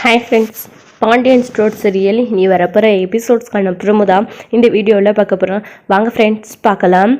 Hi friends, Pandian store serial இனி வரப்போகிற எபிசோட்ஸ்க்கான promo தான் இந்த வீடியோவில் பார்க்க போகிறோம். வாங்க ஃப்ரெண்ட்ஸ் பார்க்கலாம்.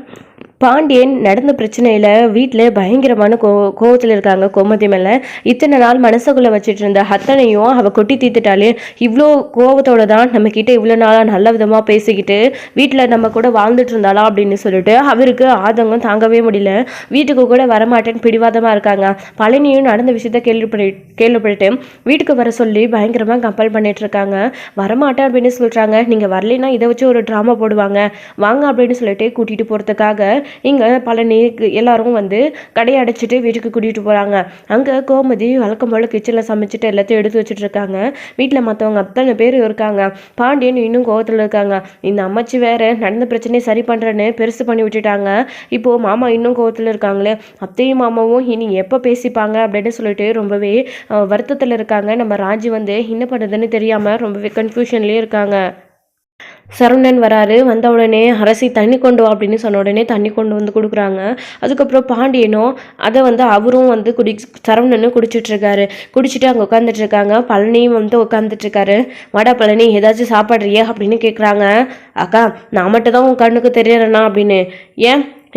பாண்டியன் நடந்த பிரச்சனையில் வீட்டில் பயங்கரமான கோவத்தில் இருக்காங்க கோமதி மேலே. இத்தனை நாள் மனசுக்குள்ளே வச்சுட்டு இருந்த அத்தனையும் அவள் கொட்டி தீர்த்துட்டாலே. இவ்வளோ கோவத்தோடு தான் நம்மக்கிட்ட இவ்வளோ நாளாக நல்ல விதமாக பேசிக்கிட்டு வீட்டில் நம்ம கூட வாழ்ந்துட்டு இருந்தாளா அப்படின்னு சொல்லிட்டு அவருக்கு ஆதங்கம் தாங்கவே முடியல. வீட்டுக்கு கூட வரமாட்டேன்னு பிடிவாதமாக இருக்காங்க. பழனியும் நடந்த விஷயத்த கேள்விப்பட்டு வீட்டுக்கு வர சொல்லி பயங்கரமாக கம்பல் பண்ணிட்டு இருக்காங்க. வரமாட்டேன் அப்படின்னு சொல்கிறாங்க. நீங்கள் வரலைன்னா இதை வச்சு ஒரு ட்ராமா போடுவாங்க, வாங்க அப்படின்னு சொல்லிட்டு கூட்டிகிட்டு போகிறதுக்காக இங்கே பழனி எல்லாரும் வந்து கடையை அடைச்சிட்டு வீட்டுக்கு கூட்டிகிட்டு போகிறாங்க. அங்கே கோமதி வழக்கம் போல் கிச்சனில் சமைச்சிட்டு எல்லாத்தையும் எடுத்து வச்சுட்டு இருக்காங்க. வீட்டில் மற்றவங்க அத்தனை பேர் இருக்காங்க. பாண்டியன் இன்னும் கோவத்தில் இருக்காங்க. இந்த அம்மாச்சி வேற நடந்த பிரச்சனையை சரி பண்ணுறேன்னு பெருசு பண்ணி விட்டுட்டாங்க. இப்போது மாமா இன்னும் கோவத்தில் இருக்காங்களே. அத்தையும் மாமாவும் இனி எப்போ பேசிப்பாங்க அப்படின்னு சொல்லிட்டு ரொம்பவே வருத்தத்தில் இருக்காங்க. நம்ம ராஜி வந்து என்ன பண்ணுறதுன்னு தெரியாமல் ரொம்பவே கன்ஃபியூஷன்லேயே இருக்காங்க. சரவணன் வராரு. வந்த உடனே அரசி தண்ணி கொண்டு வா அப்படின்னு சொன்ன உடனே தண்ணி கொண்டு வந்து கொடுக்குறாங்க. அதுக்கப்புறம் பாண்டியனும் அதை வந்து அவரும் வந்து சரவணனும் குடிச்சிட்ருக்காரு. குடிச்சிட்டு அங்கே உட்காந்துட்ருக்காங்க. பழனியும் வந்து உட்காந்துட்ருக்காரு. வாடா பழனி, ஏதாச்சும் சாப்பாடுறியா அப்படின்னு கேட்குறாங்க. அக்கா, நான் மட்டும் தான் உன் கண்ணுக்கு தெரியறேண்ணா அப்படின்னு.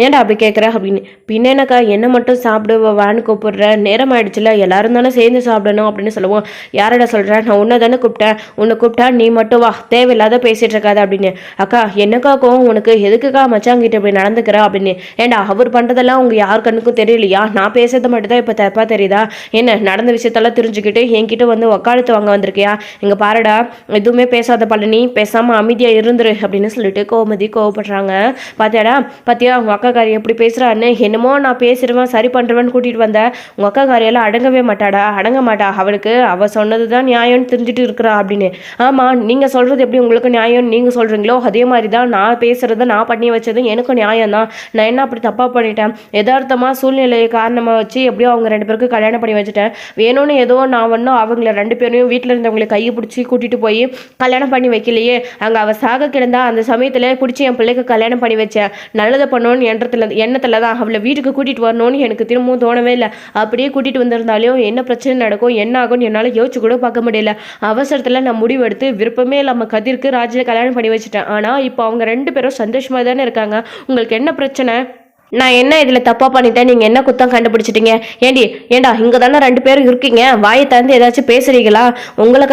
ஏன்டா அப்படி கேட்குற அப்படின்னு. பின்ன என்னக்கா, என்ன மட்டும் சாப்பிடுவ வான்னு கூப்பிடுற, நேரம் ஆயிடுச்சுல, எல்லாரும் தானே சேர்ந்து சாப்பிடணும் அப்படின்னு சொல்லுவோம். யாரடா சொல்கிறேன், நான் உன்னை தானே கூப்பிட்டேன், உன்னை கூப்பிட்டா நீ மட்டும் வா, தேவையில்லாத பேசிகிட்டு இருக்காது அப்படின்னு. அக்கா, என்னக்கா கோவம் உனக்கு, எதுக்குக்கா மச்சாங்கிட்ட இப்படி நடந்துக்கிறா அப்படின்னு. ஏண்டா அவர் பண்ணுறதெல்லாம் உங்கள் யார் கண்ணுக்கும் தெரியலையா? நான் பேசுறது மட்டும் தான் இப்போ தப்பாக தெரியுதா என்ன? நடந்த விஷயத்தெல்லாம் தெரிஞ்சுக்கிட்டு என்கிட்ட வந்து வக்காலத்து வாங்க வந்திருக்கியா? இங்கே பாருடா, எதுவுமே பேசாத பழனி, பேசாமல் அமைதியாக இருந்துரு அப்படின்னு சொல்லிட்டு கோமதி கோவப்படுறாங்க. பாத்தியா உங்கள் அக்காக்காரி எப்படி பேசுகிறான்னு. என்னமோ நான் பேசுகிறவன் சரி பண்ணுறவன் கூட்டிகிட்டு வந்தேன். உங்கள் அக்காக்காரியெல்லாம் அடங்க மாட்டா. அவளுக்கு அவள் சொன்னது தான் நியாயம்னு தெரிஞ்சுட்டு இருக்கிறா அப்படின்னு. ஆமாம், நீங்கள் சொல்கிறது எப்படி உங்களுக்கு நியாயம்னு நீங்கள் சொல்கிறீங்களோ அதே மாதிரி தான் நான் பேசுகிறத நான் பண்ணி வச்சது எனக்கும் நியாயம் தான். நான் என்ன அப்படி தப்பாக பண்ணிட்டேன்? யதார்த்தமாக சூழ்நிலையை காரணமாக வச்சு எப்படியோ அவங்க 2 பேருக்கும் கல்யாணம் பண்ணி வச்சுட்டேன். வேணும்னு ஏதோ நான் ஒன்றும் அவங்கள 2 பேரையும் வீட்டில் இருந்தவங்களை கையை பிடிச்சி கூட்டிகிட்டு போய் கல்யாணம் பண்ணி வைக்கலையே. அங்கே அவள் சாக கிடந்தா அந்த சமயத்தில் பிடிச்சி என் பிள்ளைக்கு கல்யாணம் பண்ணி வச்சேன். நல்லதை பண்ணணும்னு எண்ணத்தில் தான் அவளை வீட்டுக்கு கூட்டிகிட்டு வரணும்னு எனக்கு திரும்பவும் தோணவே இல்லை. அப்படியே கூட்டிகிட்டு வந்திருந்தாலும் என்ன பிரச்சனை நடக்கும், என்ன ஆகும்னு என்னால் யோசிச்சு கூட பார்க்க முடியல. அவசரத்தில் நான் முடிவெடுத்து விருப்பமே இல்லாமல் கதிர்க்கு ராஜில் கல்யாணம் பண்ணி வச்சுட்டேன். ஆனால் இப்போ அவங்க 2 பேரும் சந்தோஷமாக தானே இருக்காங்க. உங்களுக்கு என்ன பிரச்சனை? நான் என்ன இதில் தப்பாக பண்ணிட்டேன்? நீங்கள் என்ன குத்தம் கண்டுபிடிச்சிட்டீங்க? ஏண்டா இங்கே தானே 2 பேரும் இருக்கீங்க, வாயை தந்து ஏதாச்சும் பேசுறீங்களா? உங்களை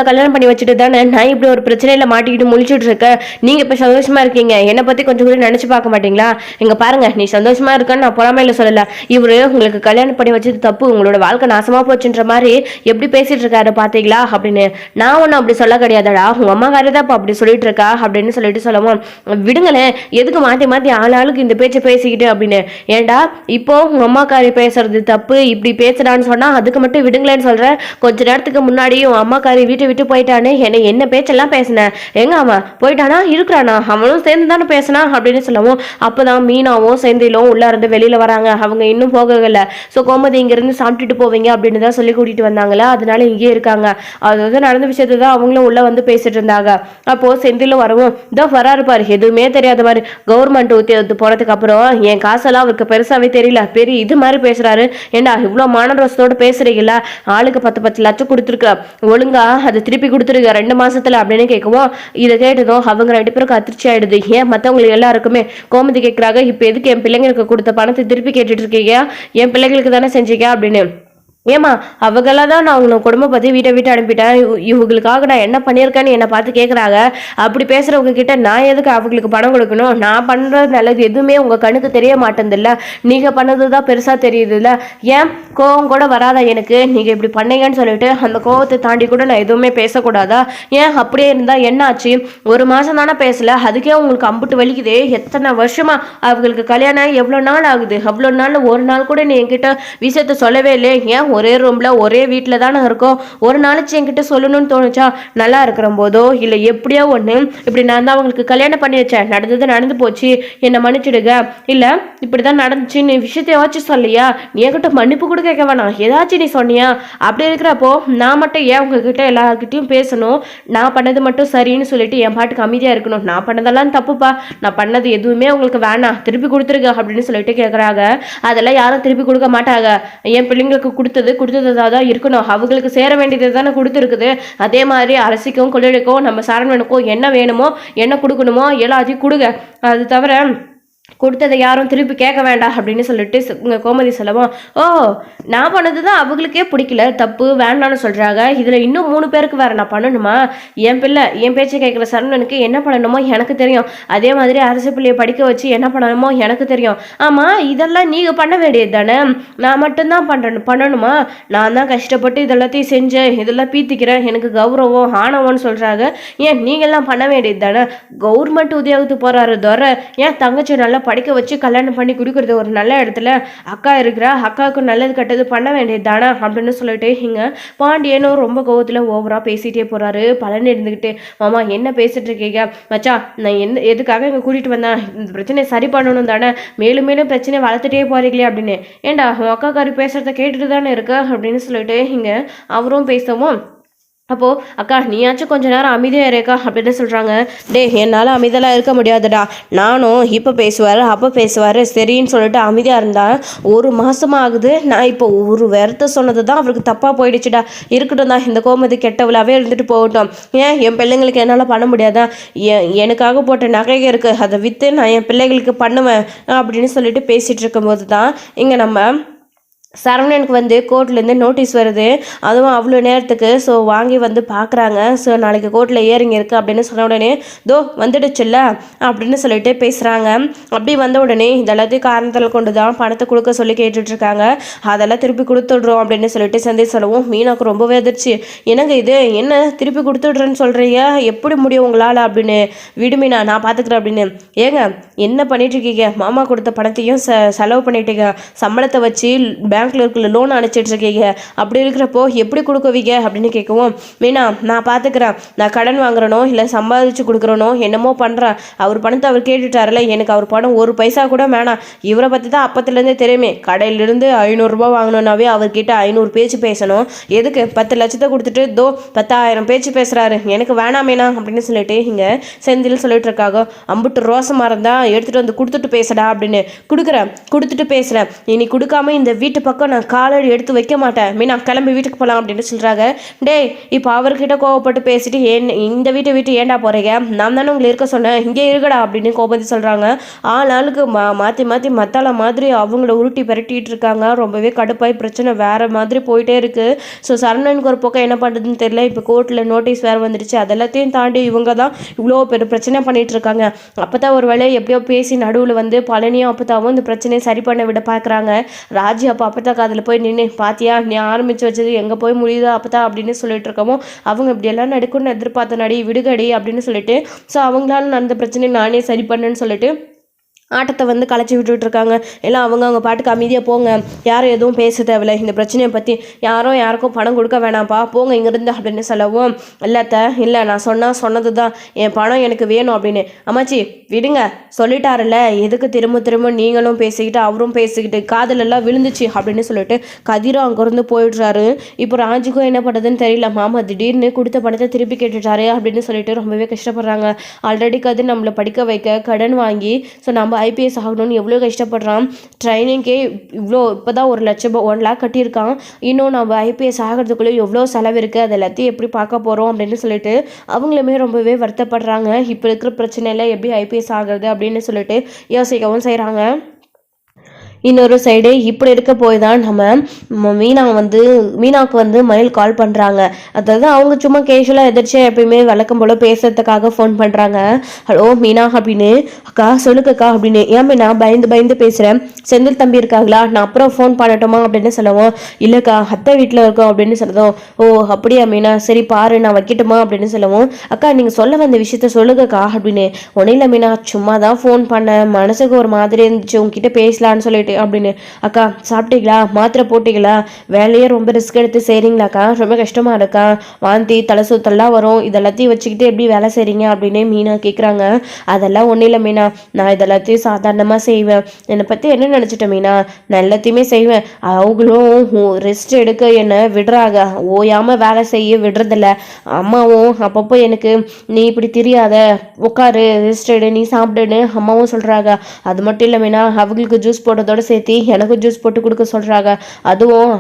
கல்யாணம் பண்ணி வச்சுட்டு தானே நான் இப்படி ஒரு பிரச்சனையில் மாட்டிக்கிட்டு முழிச்சுட்டு இருக்கேன். நீங்கள் இப்போ சந்தோஷமாக இருக்கீங்க. என்னை பற்றி கொஞ்சம் கூட நினச்சி பார்க்க மாட்டீங்களா? இங்கே பாருங்க, நீ சந்தோஷமாக இருக்கன்னு நான் புறமையில் சொல்லலை. இவர் உங்களுக்கு கல்யாணம் பண்ணி வச்சது தப்பு, உங்களோட வாழ்க்கை நாசமாக போச்சுன்ற மாதிரி எப்படி பேசிகிட்டு இருக்காரு பார்த்தீங்களா அப்படின்னு. நான் ஒன்றும் அப்படி சொல்ல கிடையாதடா, உங்கள் அம்மா காரி தான் இப்போ அப்படி சொல்லிட்டு இருக்கா அப்படின்னு சொல்லிட்டு சொல்லுவோம். விடுங்களேன், எதுக்கு மாற்றி ஆளாளுக்கு இந்த பேச்சை பேசிக்கிட்டு அப்படின்னு. ஏண்டா இப்போ உங்க அம்மாக்காரி பேசுறது தப்பு, இப்படி பேசுறான்னு சொன்னா அதுக்கு மட்டும் விடுங்களேன்னு சொல்றேன். கொஞ்ச நேரத்துக்கு முன்னாடி உன் அம்மாக்காரி வீட்டை விட்டு போயிட்டானே, என்ன பேச்செல்லாம் பேசினேன். எங்க அவன் போயிட்டானா, இருக்கிறானா, அவனும் சேர்ந்து தானே பேசினா அப்படின்னு சொல்லவும். அப்பதான் மீனாவும் செந்திலும் உள்ள இருந்து வெளியில வராங்க. அவங்க இன்னும் போகல. ஸோ கோமதி இங்கிருந்து சாப்பிட்டுட்டு போவீங்க அப்படின்னு தான் சொல்லி கூட்டிட்டு வந்தாங்களா, அதனால இங்கே இருக்காங்க. அதாவது நடந்த விஷயத்தை தான் அவங்களும் உள்ள வந்து பேசிட்டு இருந்தாங்க. அப்போ செந்திலும் வரவும், இதோ வராரு பாரு, எதுவுமே தெரியாத மாதிரி. கவர்மெண்ட் ஊத்தி போனதுக்கு அப்புறம் என் காசெல்லாம் அவருக்கு பெருசாவே தெரியல, பெரிய இது மாதிரி பேசுறாரு. ஏண்டா இவ்வளோ மானரசத்தோடு பேசுறீங்களா? ஆளுக்கு 10 லட்சம் கொடுத்துருக்க, ஒழுங்கா அதை திருப்பி கொடுத்துருக்க 2 மாசத்துல அப்படின்னு கேட்கவும், இதை கேட்டதும் அவங்க 2 பேருக்கு அதிர்ச்சி ஆயிடுது. ஏன் மற்றவங்களுக்கு எல்லாருக்குமே கோமதி கேட்குறாங்க, இப்போ எதுக்கு என் பிள்ளைங்களுக்கு கொடுத்த பணத்தை திருப்பி கேட்டுட்டு இருக்கீங்க? என் பிள்ளைங்களுக்கு தானே செஞ்சீங்க அப்படின்னு. ஏமா அவங்களாம் தான் நான் உங்களை குடும்ப பற்றி வீட்டை விட்டு அனுப்பிட்டேன், இவங்களுக்காக நான் என்ன பண்ணியிருக்கேன்னு என்னை பார்த்து கேட்குறாங்க. அப்படி பேசுகிறவங்க கிட்ட நான் எதுக்கு அவங்களுக்கு பணம் கொடுக்கணும்? நான் பண்ணுறது நல்லது எதுவுமே உங்கள் கண்ணுக்கு தெரிய மாட்டேதில்ல, நீங்கள் பண்ணது தான் பெருசாக தெரியுதுல்ல. ஏன் கோவம் கூட வராதா எனக்கு? நீங்கள் இப்படி பண்ணீங்கன்னு சொல்லிட்டு அந்த கோவத்தை தாண்டி கூட நான் எதுவுமே பேசக்கூடாதா? ஏன் அப்படியே இருந்தால் என்ன ஆச்சு? 1 மாதம் தானே பேசலை, அதுக்கே உங்களுக்கு அம்புட்டு வலிக்குது. எத்தனை வருஷமா அவங்களுக்கு கல்யாணம் எவ்வளோ நாள் ஆகுது? அவ்வளோ நாள் ஒரு நாள் கூட நீ என்கிட்ட விஷயத்த சொல்லவே இல்லை. ஏன் ஒரே ரூம்ல ஒரே வீட்டில் தானே இருக்கோம், ஒரு நாளைக்கு என்கிட்ட சொல்லணும்னு தோணுச்சா? நல்லா இருக்கிற போதோ இல்லை எப்படியோ ஒன்று இப்படி நான் தான் அவங்களுக்கு கல்யாணம் பண்ணி வச்சேன், நடந்தது நடந்து போச்சு, என்னை மன்னிச்சிடுங்க. இல்லை இப்படி தான் நடந்துச்சு, நீ விஷயத்தையாச்சும் சொல்லியா? நீ என்கிட்ட மன்னிப்பு கூட கேட்க வேணாம், ஏதாச்சும் நீ சொன்னியா? அப்படி இருக்கிறப்போ நான் மட்டும் ஏன் உங்ககிட்ட எல்லார்கிட்டையும் பேசணும்? நான் பண்ணது மட்டும் சரின்னு சொல்லிட்டு என் பாட்டுக்கு அமைதியாக இருக்கணும்? நான் பண்ணதெல்லாம் தப்புப்பா, நான் பண்ணது எதுவுமே உங்களுக்கு வேணாம், திருப்பி கொடுத்துருங்க அப்படின்னு சொல்லிட்டு கேட்குறாங்க. அதெல்லாம் யாரும் திருப்பி கொடுக்க மாட்டாங்க. என் பிள்ளைங்களுக்கு கொடுத்தது கொடுத்ததா தான் இருக்கணும். அவங்களுக்கு சேர வேண்டியது தானே கொடுத்துருக்குது. அதே மாதிரி அரசிக்கும் குழலுக்கும் நம்ம சரவணனுக்கும் என்ன வேணுமோ என்ன கொடுக்கணுமோ எல்லாத்தையும் கொடுங்க. அது தவிர கொடுத்ததை யாரும் திருப்பி கேட்க வேண்டாம் அப்படின்னு சொல்லிட்டு கோமதி சொல்லவும், ஓ நான் பண்ணது தான் அவங்களுக்கே பிடிக்கல, தப்பு வேண்டாம்னு சொல்கிறாங்க, இதில் இன்னும் 3 பேருக்கு வேறு நான் பண்ணணுமா? என் பிள்ளை என் பேச்சை கேட்குற சரவணனுக்கு என்ன பண்ணணுமோ எனக்கு தெரியும். அதே மாதிரி அரசு பிள்ளையை படிக்க வச்சு என்ன பண்ணணுமோ எனக்கு தெரியும். ஆமாம், இதெல்லாம் நீங்கள் பண்ண வேண்டியது தானே, நான் மட்டும்தான் பண்ணணுமா? நான் தான் கஷ்டப்பட்டு இதெல்லாத்தையும் செஞ்சேன், இதெல்லாம் பீத்திக்கிறேன், எனக்கு கௌரவம் ஆணவம்னு சொல்கிறாங்க. ஏன் நீங்கள்லாம் பண்ண வேண்டியது தானே? கவர்மெண்ட் உத்தியோகத்துக்கு போகிறாரு தவிர ஏன் தங்கச்சி நல்லா படிக்க வச்சு கல்யாணம் பண்ணி கொடுக்குறது ஒரு நல்ல இடத்துல அக்கா இருக்கிறா, அக்காவுக்கு நல்லது கெட்டது பண்ண வேண்டியது தானே அப்படின்னு சொல்லிட்டு இங்கே பாண்டியனும் ரொம்ப கோவத்தில் ஓவராக பேசிகிட்டே போகிறாரு. பழனி இருந்துக்கிட்டு, மாமா என்ன பேசிட்டு இருக்கீங்க மச்சா, நான் எதுக்காக இங்கே கூட்டிகிட்டு வந்தேன், இந்த பிரச்சனையை சரி பண்ணணும் தானே, மேலும் மேலும் பிரச்சனையை வளர்த்துட்டே போகிறீங்களே அப்படின்னு. ஏண்டா உன் அக்காக்காரி பேசுகிறத கேட்டுட்டு தானே இருக்க அப்படின்னு சொல்லிட்டு இங்கே அவரும் பேசவும், அப்போது அக்கா நீயாச்சும் கொஞ்ச நேரம் அமைதியாக இருக்கா அப்படின்னு சொல்கிறாங்க. டே என்னால் அமைதியெல்லாம் இருக்க முடியாதுடா, நானும் இப்போ பேசுவார் அப்போ பேசுவார் சரின்னு சொல்லிட்டு அமைதியாக இருந்தால் 1 மாதமாக ஆகுது. நான் இப்போ ஒரு வார்த்தை சொன்னது தான் அவருக்கு தப்பாக போயிடுச்சுடா. இருக்கட்டும் தான், இந்த கோமதி கெட்டவளாகவே இருந்துட்டு போகட்டும். ஏன் என் பிள்ளைங்களுக்கு என்னால் பண்ண முடியாதா? எனக்காக போட்ட நகைகள் இருக்குது, அதை விற்று நான் என் பிள்ளைகளுக்கு பண்ணுவேன் அப்படின்னு சொல்லிட்டு பேசிகிட்டு இருக்கும்போது தான் இங்கே நம்ம சரவணனுக்கு வந்து கோர்ட்லேருந்து நோட்டீஸ் வருது. அதுவும் அவ்வளோ நேரத்துக்கு. ஸோ வாங்கி வந்து பார்க்குறாங்க. ஸோ நாளைக்கு கோர்ட்டில் ஏறிங்க இருக்குது அப்படின்னு சொன்ன உடனே தோ வந்துடுச்சுல்ல அப்படின்னு சொல்லிட்டு பேசுகிறாங்க. அப்படி வந்த உடனே இதெல்லாத்தையும் காரணத்தில் கொண்டு தான் பணத்தை கொடுக்க சொல்லி கேட்டுட்ருக்காங்க. அதெல்லாம் திருப்பி கொடுத்துட்றோம் அப்படின்னு சொல்லிட்டு செந்தில் சொல்லவும் மீனாவுக்கு ரொம்பவே அதிர்ச்சி. என்னங்க இது, என்ன திருப்பி கொடுத்துட்றேன்னு சொல்கிறீங்க, எப்படி முடியும் உங்களால் அப்படின்னு. விடுமீனா நான் பார்த்துக்குறேன் அப்படின்னு. ஏங்க என்ன பண்ணிட்டுருக்கீங்க, மாமா கொடுத்த பணத்தையும் செலவு பண்ணிட்டீங்க, சம்பளத்தை வச்சு பேங்க்ல இருக்கிற லோன் அனுப்பிச்சிட்ருக்கீங்க, அப்படி இருக்கிறப்போ எப்படி கொடுக்குவீங்க அப்படின்னு கேட்கவும், மீனா நான் பார்த்துக்கிறேன், நான் கடன் வாங்குறனோ இல்லை சம்பாதிச்சு கொடுக்குறனோ என்னமோ பண்ணுறேன், அவர் பணத்தை அவர் கேட்டுட்டார்ல, எனக்கு அவர் பணம் 1 பைசா கூட வேணாம். இவரை பற்றி தான் அப்பத்துலேருந்தே தெரியுமே, கடையிலிருந்து 500 ரூபா வாங்கணுன்னாவே அவர்கிட்ட 500 பேச்சு பேசணும், எதுக்கு 10 லட்சத்தை கொடுத்துட்டு 10,000 பேச்சு பேசுகிறாரு, எனக்கு வேணாம் மீனா அப்படின்னு சொல்லிட்டு இங்கே செந்தில் சொல்லிட்டு இருக்காங்க. அம்புட்டு ரோசமாக இருந்தால் எடுத்துகிட்டு வந்து கொடுத்துட்டு பேசுடா அப்படின்னு. கொடுத்துட்டு பேசுகிறேன், இனி கொடுக்காம இந்த வீட்டு பக்கம் நான் காலடி எடுத்து வைக்க மாட்டேன், மீனா கிளம்பி வீட்டுக்கு போகலாம் அப்படின்னு சொல்கிறாங்க. டே இப்போ அவர்கிட்ட கோவப்பட்டு பேசிட்டு இந்த வீட்டை ஏண்டா போகிறீங்க, நான் தானே உங்களை இருக்க சொன்னேன், இங்கே இருக்கடா அப்படின்னு கோபதி சொல்கிறாங்க. ஆளுக்கு மாற்றி மத்தாள மாதிரி அவங்கள உருட்டி பரட்டிட்டு இருக்காங்க. ரொம்பவே கடுப்பாய் பிரச்சனை வேறு மாதிரி போயிட்டே இருக்குது. ஸோ சரவணனுக்கு ஒரு பக்கம் என்ன பண்ணுறதுன்னு தெரியல. இப்போ கோர்ட்டில் நோட்டீஸ் வேறு வந்துடுச்சு. அதெல்லாத்தையும் தாண்டி இவங்க தான் இவ்வளோ பெரிய பிரச்சனை பண்ணிகிட்டு இருக்காங்க. அப்போ தான் ஒரு வேலையை எப்படியோ பேசி நடுவில் வந்து பழனியும் அப்போதாவும் இந்த பிரச்சனையை சரி பண்ண விட பார்க்குறாங்க. ராஜி அப்பதான் அதில் போய் நின்று பாத்தியா நீ ஆரம்பித்து வச்சது எங்கே போய் முடியுதோ அப்பதான் அப்படின்னு சொல்லிட்டு இருக்கவும், அவங்க இப்படியெல்லாம் நடக்கும்னு எதிர்பார்த்த நடி விடுகடி அப்படின்னு சொல்லிட்டு ஸோ அவங்களால நடந்த பிரச்சனை நானே சரி பண்ணேன்னு சொல்லிட்டு ஆட்டத்தை வந்து களைச்சி விட்டுட்டு இருக்காங்க. எல்லாம் அவங்க பாட்டுக்கு அமைதியாக போங்க, யாரும் எதுவும் பேச தேவையில்லை, இந்த பிரச்சனையை பற்றி யாருக்கும் பணம் கொடுக்க வேணாம்ப்பா, போங்க இங்கேருந்து அப்படின்னு சொல்லவும், இல்லை நான் சொன்னது தான், என் பணம் எனக்கு வேணும் அப்படின்னு. அம்மாச்சி விடுங்க, சொல்லிட்டாருல்ல, எதுக்கு திரும்ப நீங்களும் பேசிக்கிட்டு அவரும் பேசிக்கிட்டு காதலெல்லாம் விழுந்துச்சு அப்படின்னு சொல்லிட்டு கதிரும் அங்கேருந்து போயிடுறாரு. இப்போ ராஜுக்கும் என்ன பண்ணுறதுன்னு தெரியல, மாமா திடீர்னு கொடுத்த பணத்தை திருப்பி கேட்டுட்டாரு அப்படின்னு சொல்லிட்டு ரொம்பவே கஷ்டப்படுறாங்க. ஆல்ரெடி கதிர் நம்மளை படிக்க வைக்க கடன் வாங்கி ஸோ நம்ம ஐபிஎஸ் ஆகணும்னு எவ்வளோ கஷ்டப்படுறான். ட்ரைனிங்கே இவ்வளோ இப்போ தான் 1 லட்சம் 1 லேக் கட்டியிருக்கான். இன்னும் நம்ம ஐபிஎஸ் ஆகிறதுக்குள்ளே எவ்வளோ செலவு இருக்குது, அது எல்லாத்தையும் எப்படி பார்க்க போகிறோம் அப்படின்னு சொல்லிட்டு அவங்களுமே ரொம்பவே வருத்தப்படுறாங்க. இப்போ இருக்கிற பிரச்சனையில் எப்படி ஐபிஎஸ் ஆகிறது அப்படின்னு சொல்லிட்டு யோசிக்கவும் செய்கிறாங்க. இன்னொரு சைடு இப்படி இருக்க போய் தான் நம்ம மீனாவுக்கு வந்து மயில் கால் பண்ணுறாங்க. அதாவது அவங்க சும்மா கேஷுவலாக எதிர்ச்சியாக எப்பயுமே வழக்கம் போல் பேசுறதுக்காக ஃபோன் பண்ணுறாங்க. ஹலோ மீனா அப்படின்னு. அக்கா சொல்லுக்கக்கா அப்படின்னு. ஏன் மீனா பயந்து பேசுகிறேன், செந்தில் தம்பி இருக்காங்களா, நான் அப்புறம் ஃபோன் பண்ணட்டுமா அப்படின்னு சொல்லவும், இல்லைக்கா அத்தை வீட்டில் இருக்கோம் அப்படின்னு சொல்லதும், ஓ அப்படியா மீனா, சரி பாரு நான் வைக்கட்டுமா அப்படின்னு சொல்லவும், அக்கா நீங்கள் சொல்ல வந்த விஷயத்த சொல்லுங்கக்கா அப்படின்னு. ஒன்றும் மீனா சும்மா தான் ஃபோன் பண்ணேன், மனசுக்கு ஒரு மாதிரி இருந்துச்சு உங்ககிட்ட பேசலான்னு சொல்லிட்டு அப்படின்னு. அக்கா சாப்பிட்டீங்களா, மாத்திரை போட்டீங்களா, வேலையே ரொம்ப ரிஸ்க் எடுத்து செய்கிறீங்களாக்கா, ரொம்ப கஷ்டமாக இருக்கா, வாந்தி தலை சுத்தெல்லாம் வரும், இதெல்லாத்தையும் வச்சுக்கிட்டு எப்படி வேலை செய்கிறீங்க அப்படின்னு மீனா கேட்குறாங்க. அதெல்லாம் ஒன்றும் இல்லை மீனா, நான் இதெல்லாத்தையும் சாதாரணமாக செய்வேன், என்னை பற்றி என்ன நினச்சிட்டேன் மீனா, நான் எல்லாத்தையுமே செய்வேன், அவங்களும் ரெஸ்ட் எடுக்க என்னை விடுறாங்க, ஓயாமல் வேலை செய்ய விடுறதில்ல, அம்மாவும் அப்பப்போ எனக்கு நீ இப்படி தெரியாத உட்காரு ரெஸ்ட் எடு நீ சாப்பிடுன்னு அம்மாவும் சொல்கிறாங்க. அது மட்டும் இல்லை மீனா, அவங்களுக்கு ஜூஸ் போட்டதோட சேர்த்து எனக்கும் ஜூஸ் போட்டு கொடுக்க சொல்கிறாங்க. அதுவும்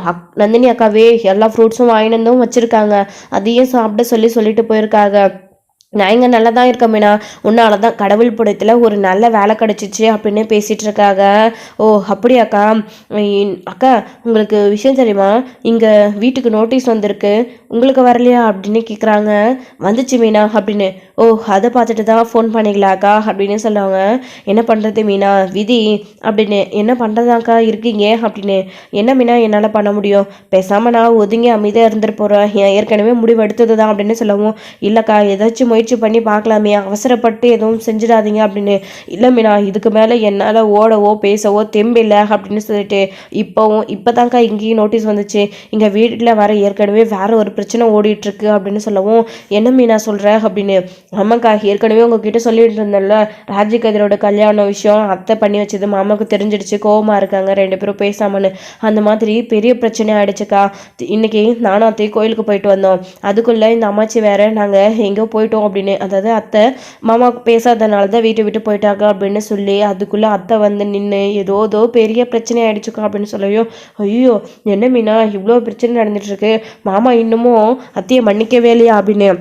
நந்தினி அக்காவே எல்லா ஃப்ரூட்ஸும் வாங்கிட்டு வந்தும் வச்சுருக்காங்க. அதையும் சாப்பிட சொல்லிட்டு போயிருக்காங்க. நான் இங்கே நல்லா தான் இருக்கேன் மீனா, உன்னால தான் கடவுள் புடத்தில் ஒரு நல்ல வேலை கிடச்சிச்சு அப்படின்னு பேசிகிட்டு இருக்காங்க. ஓ அப்படியாக்கா? அக்கா உங்களுக்கு விஷயம் தெரியுமா, இங்கே வீட்டுக்கு நோட்டீஸ் வந்திருக்கு, உங்களுக்கு வரலையா அப்படின்னு கேட்குறாங்க. வந்துச்சு மீனா அப்படின்னு. ஓ அதை பார்த்துட்டு தான் ஃபோன் பண்ணிக்கலாக்கா அப்படின்னு சொல்லுவாங்க. என்ன பண்ணுறது மீனா, விதி அப்படின்னு. என்ன பண்ணுறதாக்கா இருக்கீங்க அப்படின்னு. என்ன மீனா என்னால் பண்ண முடியும், பேசாமல் நான் ஒதுங்கி அமைதியாக இருந்துட்டு போகிறேன், ஏற்கனவே முடிவு எடுத்தது தான் அப்படின்னு சொல்லவும். இல்லைக்கா ஏதாச்சும் முயற்சி பண்ணி பார்க்கலாமே, அவசரப்பட்டு எதுவும் செஞ்சிடாதீங்க அப்படின்னு. இல்லை மீனா இதுக்கு மேலே என்னால் ஓடவோ பேசவோ தெம்பில்லை அப்படின்னு சொல்லிட்டு இப்போதான்க்கா இங்கேயும் நோட்டீஸ் வந்துச்சு, இங்கே வீட்டில் வர ஏற்கனவே வேற ஒரு பிரச்சனை ஓடிட்டுருக்கு அப்படின்னு சொல்லவும். என்ன மீனா சொல்கிற அப்படின்னு. ஆமாக்கா ஏற்கனவே உங்ககிட்ட சொல்லிட்டு இருந்தேன்ல, ராஜி கதிரோட கல்யாண விஷயம் அத்தை பண்ணி வச்சது மாமாவுக்கு தெரிஞ்சிடுச்சு, கோவமாக இருக்காங்க 2 பேரும் பேசாமன்னு. அந்த மாதிரி பெரிய பிரச்சனை ஆயிடுச்சுக்கா. இன்னைக்கு நானும் அத்தையும் கோயிலுக்கு போயிட்டு வந்தோம், அதுக்குள்ளே இந்த அம்மாச்சி வேற நாங்கள் எங்கேயோ போயிட்டோம் அப்படின்னு, அதாவது அத்தை மாமாவுக்கு பேசாதனால தான் வீட்டை விட்டு போயிட்டாங்க அப்படின்னு சொல்லி, அதுக்குள்ளே அத்தை வந்து நின்று ஏதோ பெரிய பிரச்சனை ஆயிடுச்சுக்கா அப்படின்னு சொல்லவும். ஐயோ என்ன மீனா இவ்வளோ பிரச்சனை நடந்துட்டுருக்கு, மாமா இன்னமும் அத்தையை மன்னிக்கவே இல்லையா அப்படின்னு.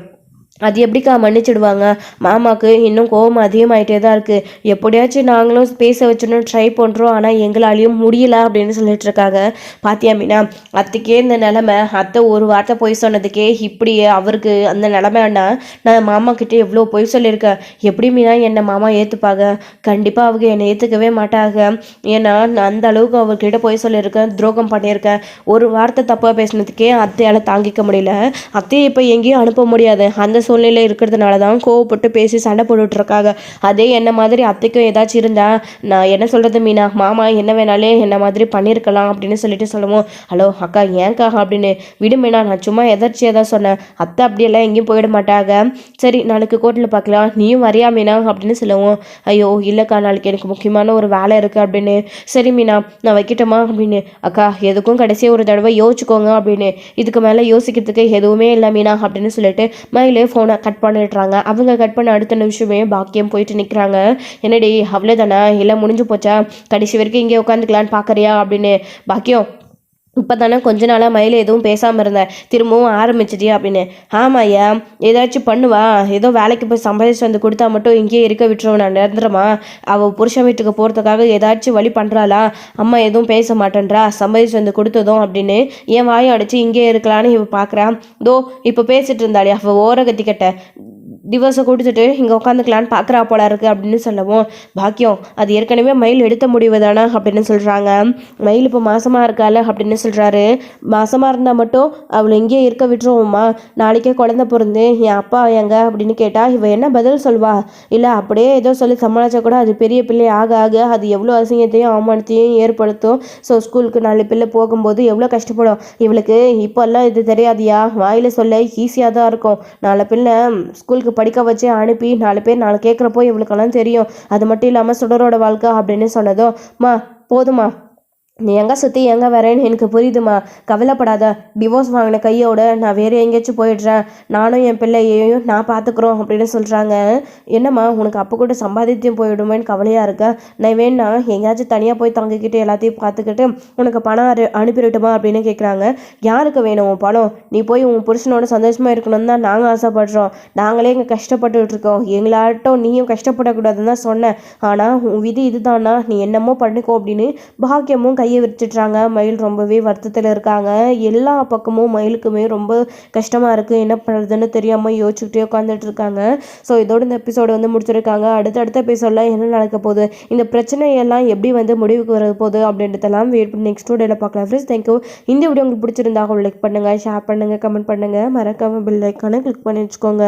அது எப்படிக்கா மன்னிச்சிடுவாங்க, மாமாவுக்கு இன்னும் கோபம் அதிகமாகிட்டே தான் இருக்குது, எப்படியாச்சும் நாங்களும் பேச வச்சோன்னு ட்ரை பண்ணுறோம், ஆனால் எங்களாலையும் முடியல அப்படின்னு சொல்லிட்டு இருக்காங்க. பாத்தியா மீனா அத்தைக்கே இந்த நிலமை, அத்தை ஒரு வார்த்தை பொய் சொன்னதுக்கே இப்படி அவருக்கு அந்த நிலமைன்னா நான் மாமா கிட்டே எவ்வளோ பொய் சொல்லியிருக்கேன், எப்படி மீனா என்னை மாமா ஏற்றுப்பாங்க, கண்டிப்பாக அவங்க என்னை ஏற்றுக்கவே மாட்டாங்க, ஏன்னா நான் அந்த அளவுக்கு அவர்கிட்ட பொய் சொல்லியிருக்கேன், துரோகம் பண்ணியிருக்கேன், ஒரு வார்த்தை தப்பாக பேசினதுக்கே அத்தையால் தாங்கிக்க முடியல, அத்தையை இப்போ எங்கேயும் அனுப்ப முடியாது, அந்த சூழ்நிலை இருக்கிறதுனால தான் கோவப்பட்டு பேசி சண்டை போட்டுட்ருக்காங்க. அதே என்ன மாதிரி அத்தைக்கும் ஏதாச்சும் இருந்தா நான் என்ன சொல்கிறது மீனா, மாமா என்ன வேணாலே என்ன மாதிரி பண்ணியிருக்கலாம் அப்படின்னு சொல்லிட்டு சொல்லுவோம். ஹலோ அக்கா ஏன்க்கா அப்படின்னு. விடு மீனா நான் சும்மா எதாச்சியாக தான் சொன்னேன், அத்தை அப்படியெல்லாம் எங்கேயும் போயிட மாட்டாங்க, சரி நாளைக்கு கோர்ட்டில் பார்க்கலாம், நீயும் வரியா மீனா அப்படின்னு சொல்லுவோம். ஐயோ இல்லைக்கா நாளைக்கு எனக்கு முக்கியமான ஒரு வேலை இருக்குது அப்படின்னு. சரி மீனா நான் வைக்கட்டுமா அப்படின்னு. அக்கா எதுக்கும் கடைசியாக ஒரு தடவை யோசிச்சுக்கோங்க அப்படின்னு. இதுக்கு மேலே யோசிக்கிறதுக்கு எதுவுமே இல்லை மீனா அப்படின்னு சொல்லிட்டு மயிலே ஃபோனை கட் பண்ணிடுறாங்க. அவங்க கட் பண்ண அடுத்த நிமிஷமே பாக்கியம் போயிட்டு நிற்கிறாங்க. என்னடி அவ்வளோதானே, இல்லை முடிஞ்சு போச்சா, கடைசி வரைக்கும் இங்கே உட்காந்துக்கலான்னு பார்க்குறியா அப்படின்னு. பாக்கியம் இப்போ தானே கொஞ்ச நாளாக மயில எதுவும் பேசாமல் இருந்தேன், திரும்பவும் ஆரம்பிச்சிட்டியா அப்படின்னு. ஆமாம் ஐயா ஏதாச்சும் பண்ணுவா, ஏதோ வேலைக்கு போய் சம்பாதிச்சு வந்து கொடுத்தா மட்டும் இங்கேயே இருக்க விட்டுருவோம் நான் நிரந்தரமா, அவள் புருஷன் வீட்டுக்கு போகிறதுக்காக ஏதாச்சும் வழி பண்ணுறாளா, அம்மா எதுவும் பேச மாட்டேன்றா சம்பாதிச்சு வந்து கொடுத்ததும் அப்படின்னு என் வாயை அடித்து இங்கே இருக்கலான்னு இவ பார்க்குறான். தோ இப்போ பேசிகிட்டு இருந்தாளே அவள் ஓரகத்தி கட்ட டிவோர்ஸை கொடுத்துட்டு இங்கே உட்காந்துக்கலான்னு பார்க்குறா போல இருக்குது அப்படின்னு சொல்லவும். பாக்கியம் அது ஏற்கனவே மயில் எடுத்த முடிவு தானே அப்படின்னு சொல்கிறாங்க. மயில் இப்போ மாசமாக இருக்கால அப்படின்னு சொல்கிறாரு. மாசமாக இருந்தால் மட்டும் அவளை இங்கேயே இருக்க விட்டுருவோம்மா, நாளைக்கே குழந்தை பிறந்து என் அப்பா எங்க அப்படின்னு கேட்டால் இவ என்ன பதில் சொல்வா, இல்லை அப்படியே ஏதோ சொல்லி சமாளிச்சா கூட அது பெரிய பிள்ளை ஆக அது எவ்வளோ அசிங்கத்தையும் அவமானத்தையும் ஏற்படுத்தும். ஸோ ஸ்கூலுக்கு 4 பிள்ளை போகும்போது எவ்வளோ கஷ்டப்படும், இவளுக்கு இப்போல்லாம் இது தெரியாதியா, வாயில் சொல்ல ஈஸியாக தான் இருக்கும், 4 பிள்ளை ஸ்கூலுக்கு படிக்க வச்சு அனுப்பி 4 பேர் 4 கேட்குறப்போ இவளுக்கெல்லாம் தெரியும், அது மட்டும் இல்லாமல் சுடரோட வாழ்க்கை அப்படின்னு சொன்னதும். மா போதுமா, நீ எங்கே சுற்றி எங்கே வரேன்னு எனக்கு புரியுதுமா, கவலைப்படாத, டிவோர்ஸ் வாங்கின கையோட நான் வேறு எங்கேயாச்சும் போயிடுறேன், நானும் என் பிள்ளையையும் நான் பார்த்துக்குறோம் அப்படின்னு சொல்கிறாங்க. என்னம்மா உனக்கு அப்போ கூட சம்பாதித்தியம் போயிடுமேன்னு கவலையாக இருக்க, நான் வேணா எங்கேயாச்சும் தனியாக போய் தங்கிக்கிட்டு எல்லாத்தையும் பார்த்துக்கிட்டு உனக்கு பணம் அனுப்பிடட்டுமா அப்படின்னு கேட்குறாங்க. யாருக்கு வேணும் உன் பணம், நீ போய் உன் புருஷனோட சந்தோஷமாக இருக்கணும்னு தான் நாங்கள் ஆசைப்படுறோம், நாங்களே இங்கே கஷ்டப்பட்டுட்டு இருக்கோம், எங்களாட்டும் நீயும் கஷ்டப்படக்கூடாதுன்னு தான் சொன்னேன், ஆனால் உன் விதி இதுதானா, நீ என்னமோ பண்ணிக்கோ அப்படின்னு பாக்கியமும் கையை விரிச்சிட்றாங்க. மயில் ரொம்பவே வருத்தத்தில் இருக்காங்க. எல்லா பக்கமும் மயிலுக்குமே ரொம்ப கஷ்டமாக இருக்குது, என்ன பண்ணுறதுன்னு தெரியாமல் யோசிச்சுக்கிட்டே உட்காந்துட்டு இருக்காங்க. ஸோ இதோட இந்த எபிசோடு வந்து முடிச்சிருக்காங்க. அடுத்த எபிசோடில் என்ன நடக்க போகுது, இந்த பிரச்சனையெல்லாம் எப்படி வந்து முடிவுக்கு வர போகுது அப்படின்றதெல்லாம் வெயிட் பண்ணி நெக்ஸ்ட் வீடியோவில் பார்க்கலாம். Friends thank you. இந்த வீடியோ உங்களுக்கு பிடிச்சிருந்தா லைக் பண்ணுங்கள், ஷேர் பண்ணுங்கள், கமெண்ட் பண்ணுங்கள், மறக்காமல் பெல் ஐக்கானை கிளிக் பண்ணி வச்சுக்கோங்க.